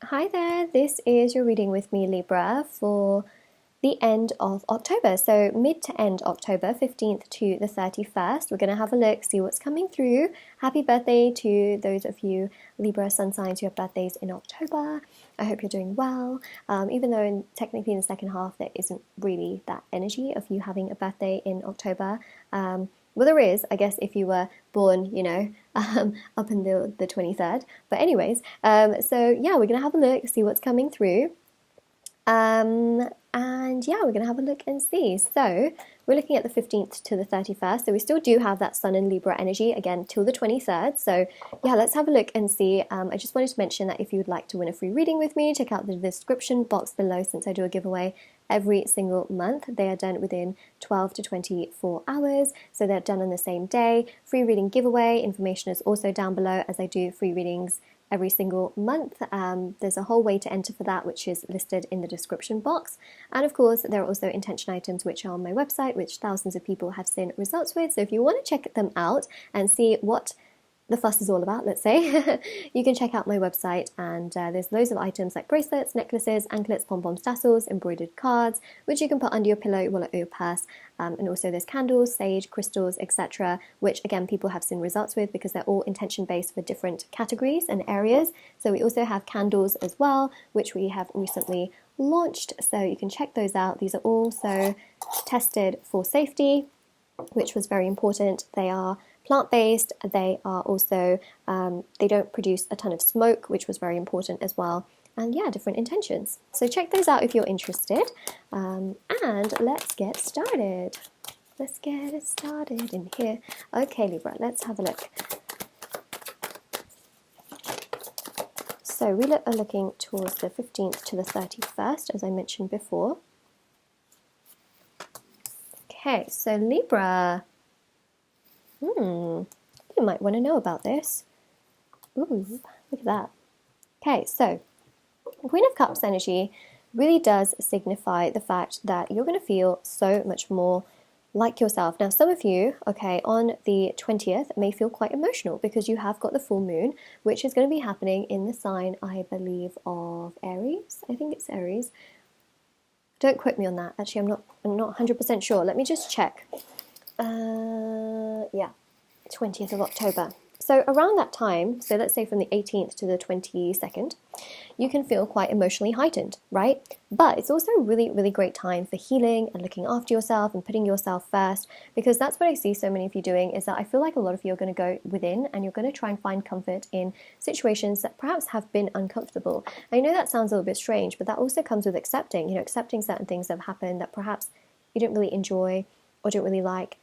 Hi there, this is your reading with me, Libra, for the end of October. So mid to end October, 15th to the 31st. We're going to have a look, see what's coming through. Happy birthday to those of you Libra sun signs who have birthdays in October. I hope you're doing well. Even though technically in the second half there isn't really that energy of you having a birthday in October. Well, there is, I guess, if you were born, up until the 23rd. But anyways, so yeah, we're going to have a look, see what's coming through. And yeah, we're going to have a look and see. So we're looking at the 15th to the 31st. So we still do have that Sun and Libra energy, again, till the 23rd. So yeah, let's have a look and see. I just wanted to mention that if you would like to win a free reading with me, check out the description box below since I do a giveaway every single month. They are done within 12 to 24 hours, so they're done on the same day. Free reading giveaway information is also down below, as I do free readings every single month. There's a whole way to enter for that, which is listed in the description box. And of course, there are also intention items which are on my website, which thousands of people have seen results with. So if you want to check them out and see what the fuss is all about, let's say, you can check out my website, and there's loads of items like bracelets, necklaces, anklets, pom-poms, tassels, embroidered cards, which you can put under your pillow, your wallet, or your purse. And also there's candles, sage, crystals, etc., which again people have seen results with because they're all intention based for different categories and areas. So we also have candles as well, which we have recently launched, so you can check those out. These are also tested for safety, which was very important. They are plant-based. They are also, they don't produce a ton of smoke, which was very important as well. And yeah, different intentions. So check those out if you're interested. And let's get started. Let's get it started in here. Okay, Libra, let's have a look. So we are looking towards the 15th to the 31st, as I mentioned before. Okay, so Libra. You might want to know about this. Ooh, look at that. Okay, so Queen of Cups energy really does signify the fact that you're going to feel so much more like yourself. Now, some of you, okay, on the 20th may feel quite emotional because you have got the full moon, which is going to be happening in the sign, I believe, of Aries. I think it's Aries. Don't quote me on that. Actually, I'm not 100% sure. Let me just check. Yeah, 20th of October. So around that time, so let's say from the 18th to the 22nd, you can feel quite emotionally heightened, right? But it's also a really, really great time for healing and looking after yourself and putting yourself first, because that's what I see so many of you doing, is that I feel like a lot of you are going to go within and you're going to try and find comfort in situations that perhaps have been uncomfortable. I know that sounds a little bit strange, but that also comes with accepting, accepting certain things that have happened that perhaps you don't really enjoy or don't really like,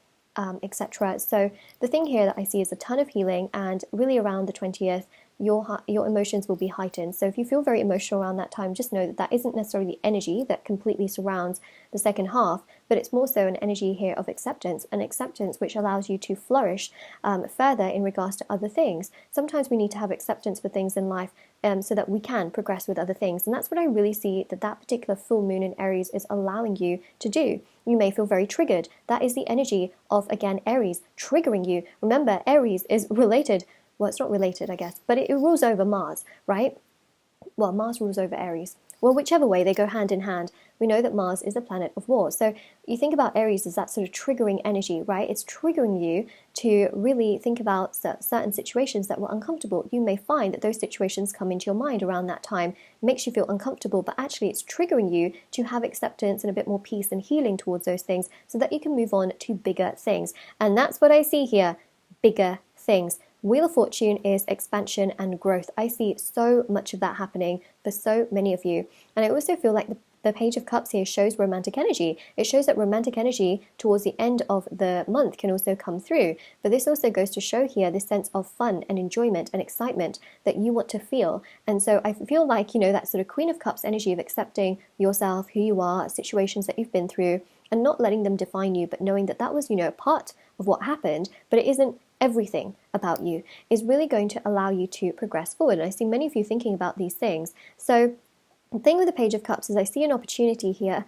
etc. So the thing here that I see is a ton of healing, and really around the 20th, your emotions will be heightened. So if you feel very emotional around that time, just know that that isn't necessarily the energy that completely surrounds the second half, but it's more so an energy here of acceptance, an acceptance which allows you to flourish further in regards to other things. Sometimes we need to have acceptance for things in life so that we can progress with other things, and that's what I really see that particular full moon in Aries is allowing you to do. You may feel very triggered. That is the energy of, again, Aries triggering you. Remember, Aries is related, well, it's not related, I guess, but it rules over Mars, right? Well, Mars rules over Aries. Well, whichever way, they go hand in hand. We know that Mars is a planet of war. So you think about Aries as that sort of triggering energy, right? It's triggering you to really think about certain situations that were uncomfortable. You may find that those situations come into your mind around that time, makes you feel uncomfortable, but actually it's triggering you to have acceptance and a bit more peace and healing towards those things so that you can move on to bigger things. And that's what I see here, bigger things. Wheel of Fortune is expansion and growth. I see so much of that happening for so many of you. And I also feel like the Page of Cups here shows romantic energy. It shows that romantic energy towards the end of the month can also come through. But this also goes to show here this sense of fun and enjoyment and excitement that you want to feel. And so I feel like, that sort of Queen of Cups energy of accepting yourself, who you are, situations that you've been through, and not letting them define you, but knowing that that was, part of what happened, but it isn't everything about you, is really going to allow you to progress forward. And I see many of you thinking about these things. So the thing with the Page of Cups is I see an opportunity here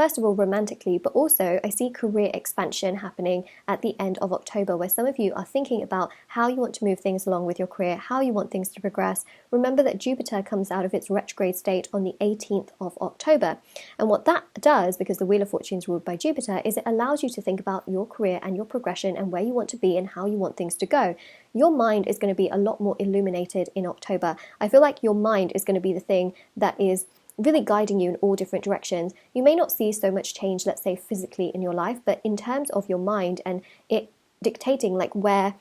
first of all romantically, but also I see career expansion happening at the end of October, where some of you are thinking about how you want to move things along with your career, how you want things to progress. Remember that Jupiter comes out of its retrograde state on the 18th of October. And what that does, because the Wheel of Fortune is ruled by Jupiter, is it allows you to think about your career and your progression and where you want to be and how you want things to go. Your mind is going to be a lot more illuminated in October. I feel like your mind is going to be the thing that is really guiding you in all different directions. You may not see so much change, let's say physically in your life, but in terms of your mind and it dictating like where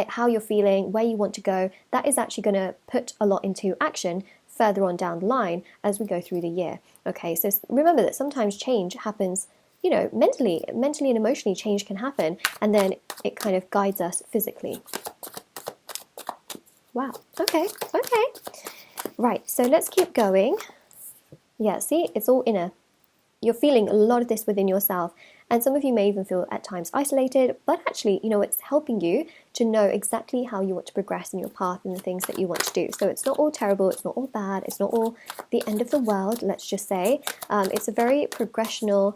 how you're feeling, where you want to go, that is actually going to put a lot into action further on down the line as we go through the year. Okay, so remember that sometimes change happens, you know, mentally and emotionally change can happen, and then it kind of guides us physically. Wow, okay. Right, so let's keep going. Yeah, see, it's all inner. You're feeling a lot of this within yourself, and some of you may even feel at times isolated, but actually, you know, it's helping you to know exactly how you want to progress in your path and the things that you want to do. So it's not all terrible, it's not all bad, it's not all the end of the world, let's just say. It's a very progressional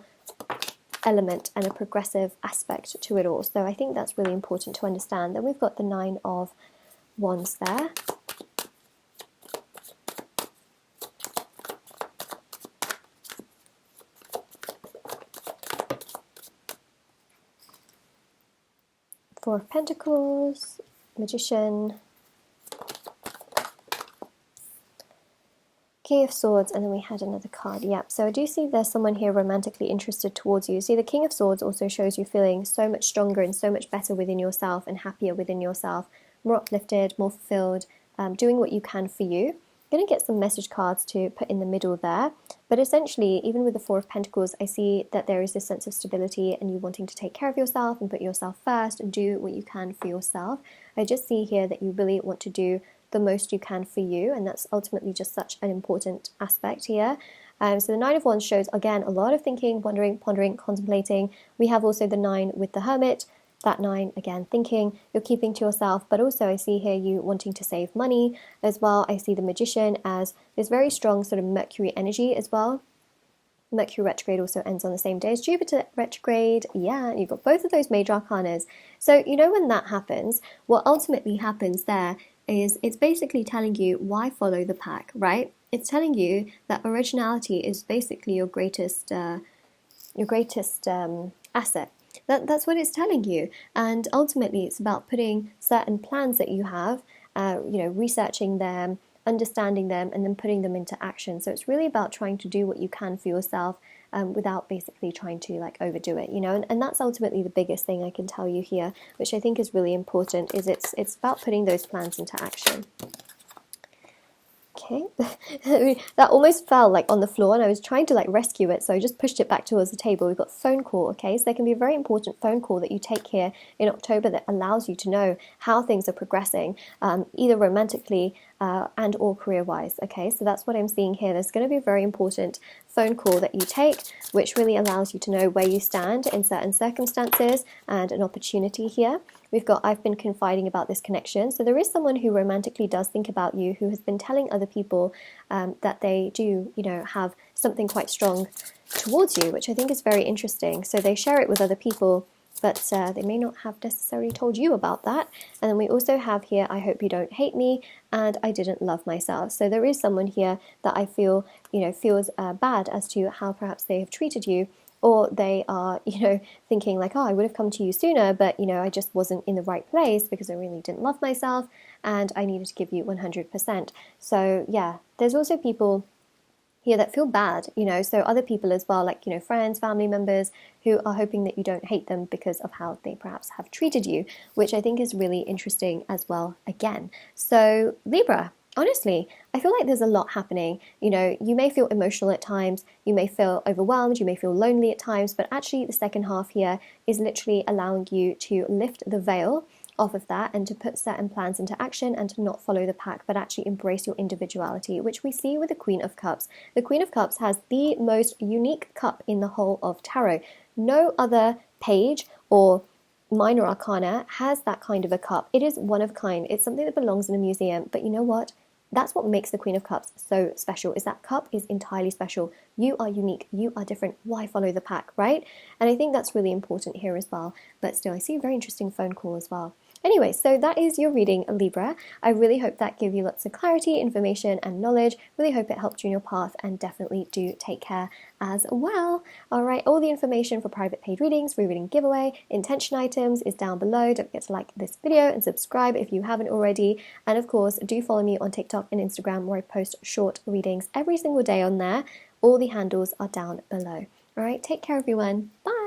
element and a progressive aspect to it all. So I think that's really important to understand. Then we've got the 9 of Wands there. Four of Pentacles, Magician, King of Swords, and then we had another card. Yep, so I do see there's someone here romantically interested towards you. See, the King of Swords also shows you feeling so much stronger and so much better within yourself and happier within yourself, more uplifted, more fulfilled, doing what you can for you. I'm going to get some message cards to put in the middle there, but essentially, even with the Four of Pentacles, I see that there is this sense of stability and you wanting to take care of yourself and put yourself first and do what you can for yourself. I just see here that you really want to do the most you can for you, and that's ultimately just such an important aspect here. So the 9 of Wands shows, again, a lot of thinking, wondering, pondering, contemplating. We have also the 9 with the Hermit. That 9, again, thinking, you're keeping to yourself, but also I see here you wanting to save money as well. I see the Magician as this very strong sort of Mercury energy as well. Mercury retrograde also ends on the same day as Jupiter retrograde. Yeah, you've got both of those major arcanas. So, you know, when that happens, what ultimately happens there is it's basically telling you why follow the pack, right? It's telling you that originality is basically your greatest asset. That's what it's telling you, and ultimately it's about putting certain plans that you have, researching them, understanding them, and then putting them into action. So it's really about trying to do what you can for yourself without basically trying to like overdo it, you know, and that's ultimately the biggest thing I can tell you here, which I think is really important, is it's about putting those plans into action. Okay, that almost fell like on the floor and I was trying to like rescue it, so I just pushed it back towards the table. We've got phone call, okay, so there can be a very important phone call that you take here in October that allows you to know how things are progressing, either romantically and or career-wise, okay, so that's what I'm seeing here. There's going to be a very important phone call that you take, which really allows you to know where you stand in certain circumstances and an opportunity here. We've got, I've been confiding about this connection. So there is someone who romantically does think about you, who has been telling other people that they do, you know, have something quite strong towards you, which I think is very interesting. So they share it with other people, but they may not have necessarily told you about that. And then we also have here, I hope you don't hate me, and I didn't love myself. So there is someone here that I feel, you know, feels bad as to how perhaps they have treated you, or they are, you know, thinking like, oh, I would have come to you sooner, but, you know, I just wasn't in the right place because I really didn't love myself and I needed to give you 100%. So yeah, there's also people here that feel bad, you know, so other people as well, like, you know, friends, family members who are hoping that you don't hate them because of how they perhaps have treated you, which I think is really interesting as well again. So Libra, honestly, I feel like there's a lot happening. You know, you may feel emotional at times, you may feel overwhelmed, you may feel lonely at times, but actually the second half here is literally allowing you to lift the veil off of that and to put certain plans into action and to not follow the pack, but actually embrace your individuality, which we see with the Queen of Cups. The Queen of Cups has the most unique cup in the whole of tarot. No other page or minor arcana has that kind of a cup. It is one of a kind. It's something that belongs in a museum, but you know what? That's what makes the Queen of Cups so special, is that cup is entirely special. You are unique, you are different. Why follow the pack, right? And I think that's really important here as well. But still, I see a very interesting phone call as well. Anyway, so that is your reading, Libra. I really hope that gave you lots of clarity, information, and knowledge. Really hope it helped you in your path, and definitely do take care as well. All right, all the information for private paid readings, rereading giveaway, intention items is down below. Don't forget to like this video and subscribe if you haven't already. And of course, do follow me on TikTok and Instagram, where I post short readings every single day on there. All the handles are down below. All right, take care, everyone. Bye.